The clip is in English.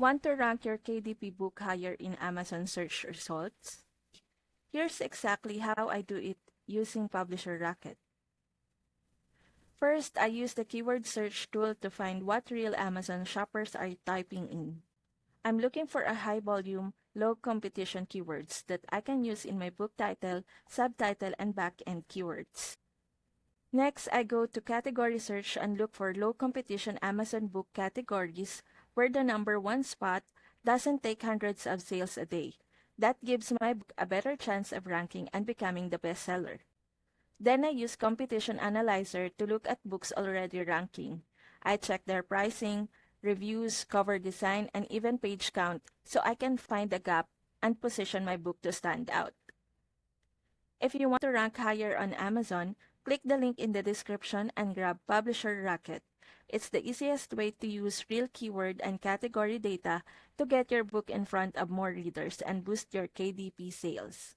Want to rank your KDP book higher in Amazon search results? Here's exactly how I do it using Publisher Rocket. First, I use the keyword search tool to find what real Amazon shoppers are typing in. I'm looking for a high volume, low competition keywords that I can use in my book title, subtitle, and back-end keywords. Next, I go to category search and look for low competition Amazon book categories where the number one spot doesn't take hundreds of sales a day. That gives my book a better chance of ranking and becoming the bestseller. Then I use Competition Analyzer to look at books already ranking. I check their pricing, reviews, cover design, and even page count so I can find a gap and position my book to stand out. If you want to rank higher on Amazon, click the link in the description and grab Publisher Rocket. It's the easiest way to use real keyword and category data to get your book in front of more readers and boost your KDP sales.